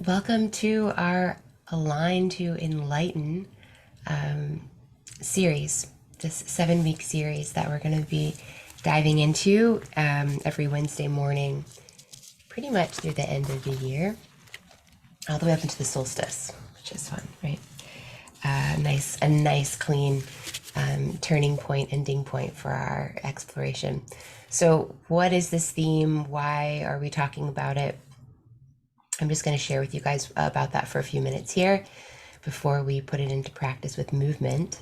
Welcome to our Align to Enlighten series, this 7-week series that we're going to be diving into every Wednesday morning, pretty much through the end of the year, all the way up into the solstice, which is fun, right? A nice, clean turning point, ending point for our exploration. So, what is this theme? Why are we talking about it? I'm just going to share with you guys about that for a few minutes here before we put it into practice with movement.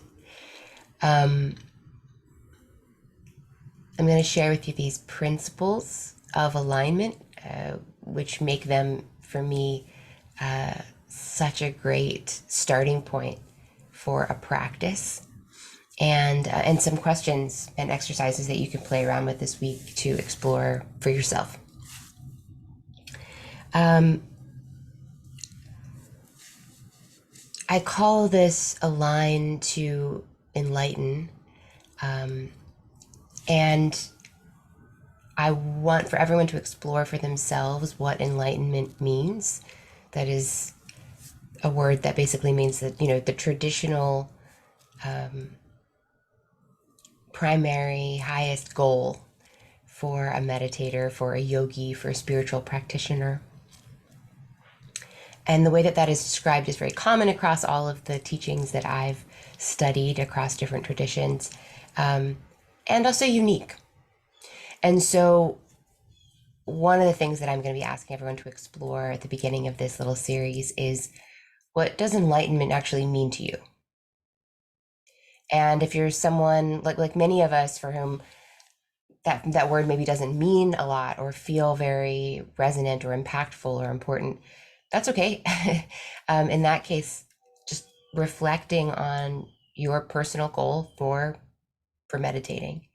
I'm going to share with you these principles of alignment, which make them, for me, such a great starting point for a practice, and some questions and exercises that you can play around with this week to explore for yourself. I call this Align to Enlighten, and I want for everyone to explore for themselves what enlightenment means. That is a word that basically means that, the traditional primary highest goal for a meditator, for a yogi, for a spiritual practitioner. And the way that that is described is very common across all of the teachings that I've studied across different traditions, and also unique. And so, one of the things that I'm going to be asking everyone to explore at the beginning of this little series is, what does enlightenment actually mean to you? And if you're someone like many of us for whom that word maybe doesn't mean a lot or feel very resonant or impactful or important, that's okay. In that case, just reflecting on your personal goal for meditating.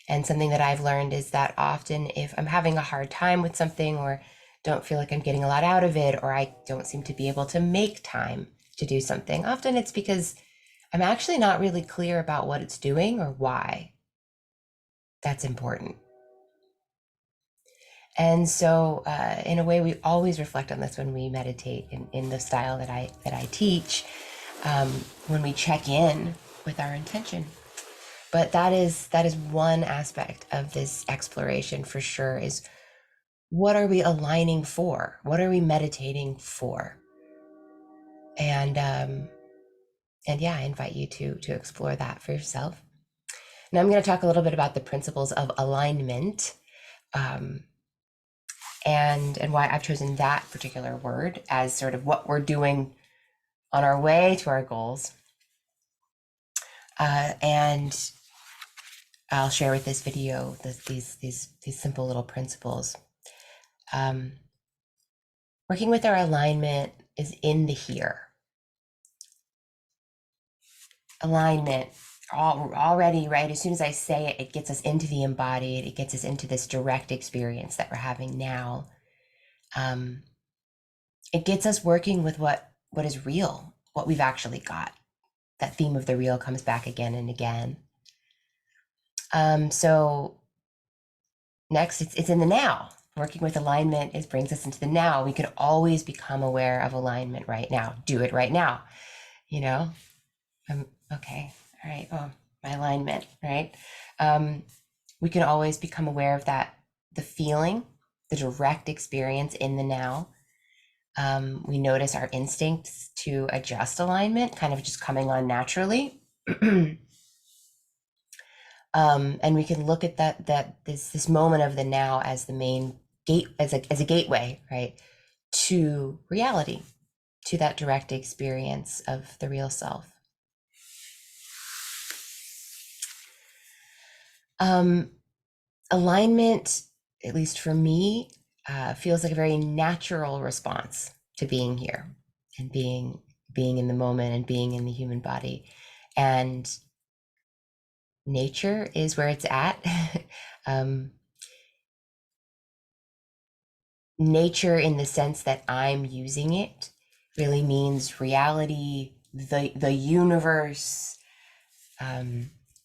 And something that I've learned is that often if I'm having a hard time with something or don't feel like I'm getting a lot out of it, or I don't seem to be able to make time to do something, often it's because I'm actually not really clear about what it's doing or why that's important. And so, in a way, we always reflect on this when we meditate in the style that I teach, when we check in with our intention. But that is one aspect of this exploration for sure. Is, what are we aligning for? What are we meditating for? And yeah, I invite you to explore that for yourself. Now I'm going to talk a little bit about the principles of alignment. And why I've chosen that particular word as sort of what we're doing on our way to our goals. And I'll share with this video these simple little principles. Working with our alignment is in the here. Alignment already, right? As soon as I say it, it gets us into the embodied. It gets us into this direct experience that we're having now. It gets us working with what is real, what we've actually got. That theme of the real comes back again and again. So next, it's in the now. Working with alignment brings us into the now. We could always become aware of alignment right now. Do it right now. Okay, all right. Oh, my alignment, right? We can always become aware of that, the feeling, the direct experience in the now. We notice our instincts to adjust alignment kind of just coming on naturally. And we can look at this moment of the now as the main gate, as a gateway, right, to reality, to that direct experience of the real self. Alignment, at least for me, feels like a very natural response to being here and being in the moment and being in the human body. And nature is where it's at. Nature, in the sense that I'm using it, really means reality, the universe,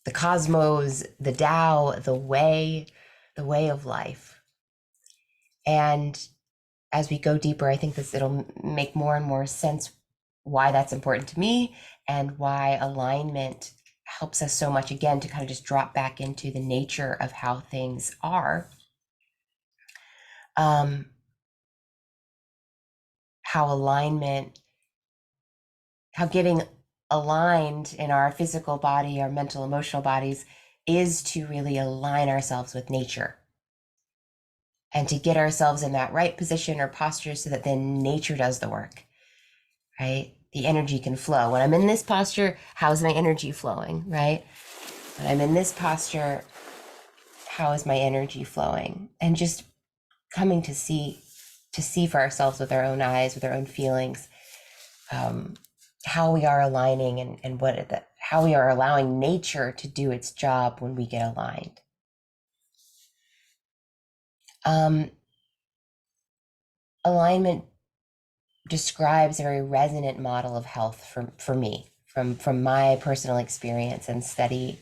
the cosmos, the Tao, the way of life. And as we go deeper, I think this it'll make more and more sense why that's important to me and why alignment helps us so much, again, to kind of just drop back into the nature of how things are. How alignment, how getting aligned in our physical body, our mental, emotional bodies, is to really align ourselves with nature and to get ourselves in that right position or posture so that then nature does the work, right? The energy can flow. When I'm in this posture, how's my energy flowing, right? When I'm in this posture, how is my energy flowing? And just coming to see for ourselves with our own eyes, with our own feelings, how we are aligning and how we are allowing nature to do its job when we get aligned. Alignment describes a very resonant model of health for me from my personal experience and study.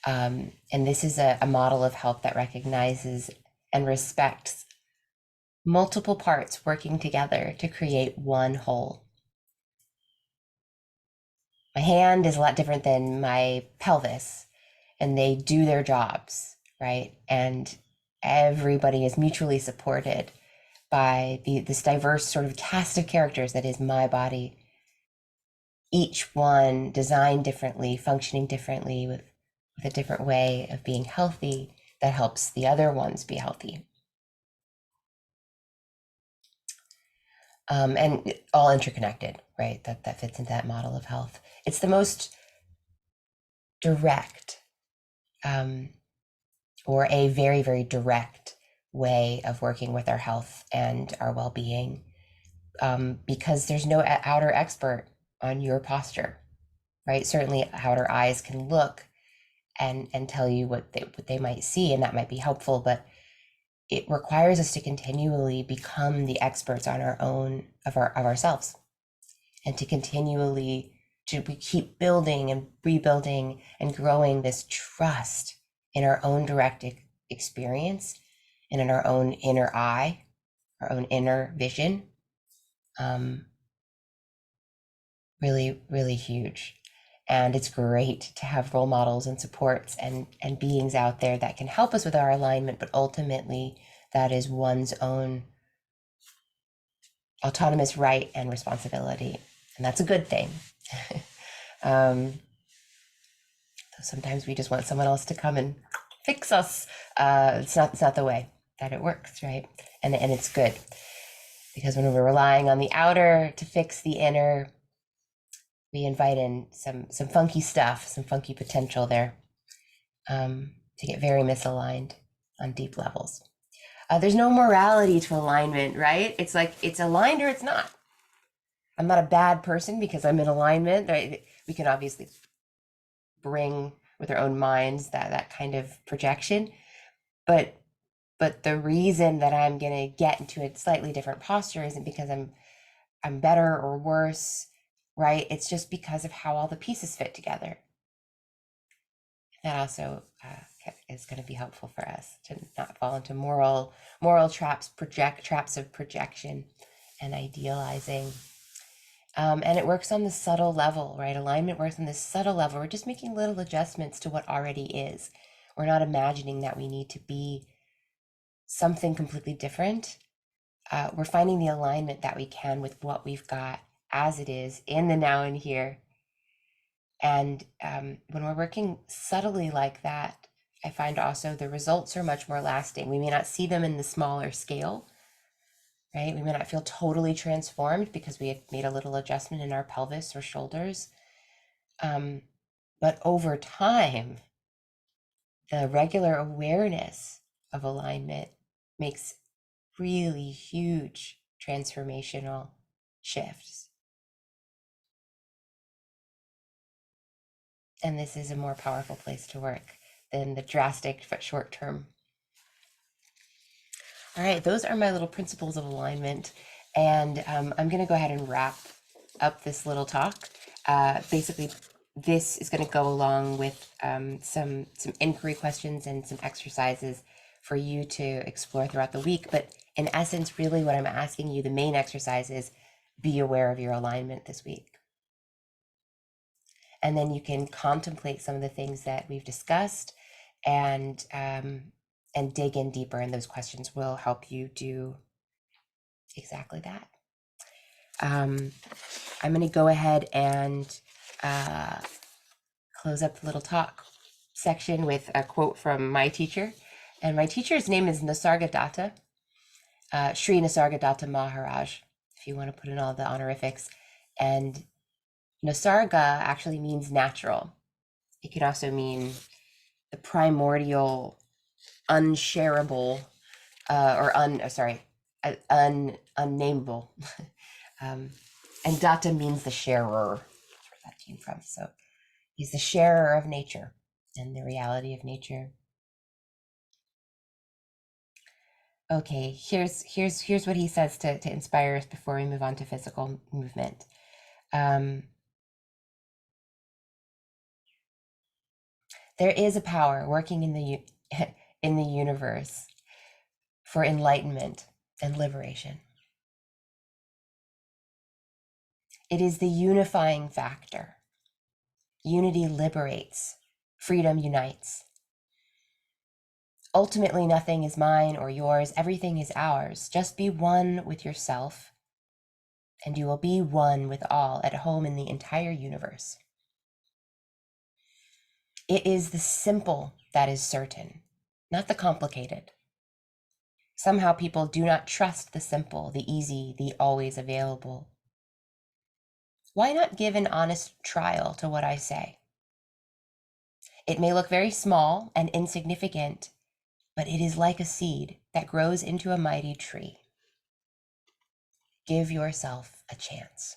And this is a model of health that recognizes and respects multiple parts working together to create one whole. My hand is a lot different than my pelvis, and they do their jobs, right? And everybody is mutually supported by this diverse sort of cast of characters that is my body, each one designed differently, functioning differently, with a different way of being healthy that helps the other ones be healthy. And all interconnected, right? That fits into that model of health. It's the most direct, or a very, very direct way of working with our health and our well-being, because there's no outer expert on your posture, right? Certainly outer eyes can look and tell you what they might see, and that might be helpful, but it requires us to continually become the experts on our own of ourselves, and to continually we keep building and rebuilding and growing this trust in our own direct experience and in our own inner eye, our own inner vision. Really, really huge. And it's great to have role models and supports and beings out there that can help us with our alignment, but ultimately that is one's own autonomous right and responsibility. And that's a good thing. Sometimes we just want someone else to come and fix us. It's not the way that it works, right? And it's good, because when we're relying on the outer to fix the inner, we invite in some funky stuff, some funky potential there, to get very misaligned on deep levels. There's no morality to alignment, right? It's like it's aligned or it's not. I'm not a bad person because I'm in alignment, right? We can obviously bring with our own minds that kind of projection, but the reason that I'm going to get into a slightly different posture isn't because I'm better or worse, right? It's just because of how all the pieces fit together. That also is going to be helpful for us to not fall into moral traps of projection and idealizing. And it works on the subtle level, right? Alignment works on this subtle level. We're just making little adjustments to what already is. We're not imagining that we need to be something completely different. We're finding the alignment that we can with what we've got as it is in the now and here. And when we're working subtly like that, I find also the results are much more lasting. We may not see them in the smaller scale, right? We may not feel totally transformed because we have made a little adjustment in our pelvis or shoulders. But over time, the regular awareness of alignment makes really huge transformational shifts. And this is a more powerful place to work than the drastic but short term. All right, those are my little principles of alignment. And I'm going to go ahead and wrap up this little talk. Basically, this is going to go along with some inquiry questions and some exercises for you to explore throughout the week. But in essence, really what I'm asking you, the main exercise is be aware of your alignment this week. And then you can contemplate some of the things that we've discussed and dig in deeper. And those questions will help you do exactly that. I'm going to go ahead and close up the little talk section with a quote from my teacher. And my teacher's name is Nisargadatta, Sri Nisargadatta Maharaj, if you want to put in all the honorifics. And Nisarga actually means natural. It can also mean the primordial, unshareable, unnameable. And Datta means the sharer. That's where that came from. So he's the sharer of nature and the reality of nature. Okay, here's what he says to inspire us before we move on to physical movement. There is a power working in the in the universe for enlightenment and liberation. It is the unifying factor. Unity liberates, freedom unites. Ultimately, nothing is mine or yours, everything is ours. Just be one with yourself, and you will be one with all, at home in the entire universe. It is the simple that is certain, not the complicated. Somehow people do not trust the simple, the easy, the always available. Why not give an honest trial to what I say? It may look very small and insignificant, but it is like a seed that grows into a mighty tree. Give yourself a chance.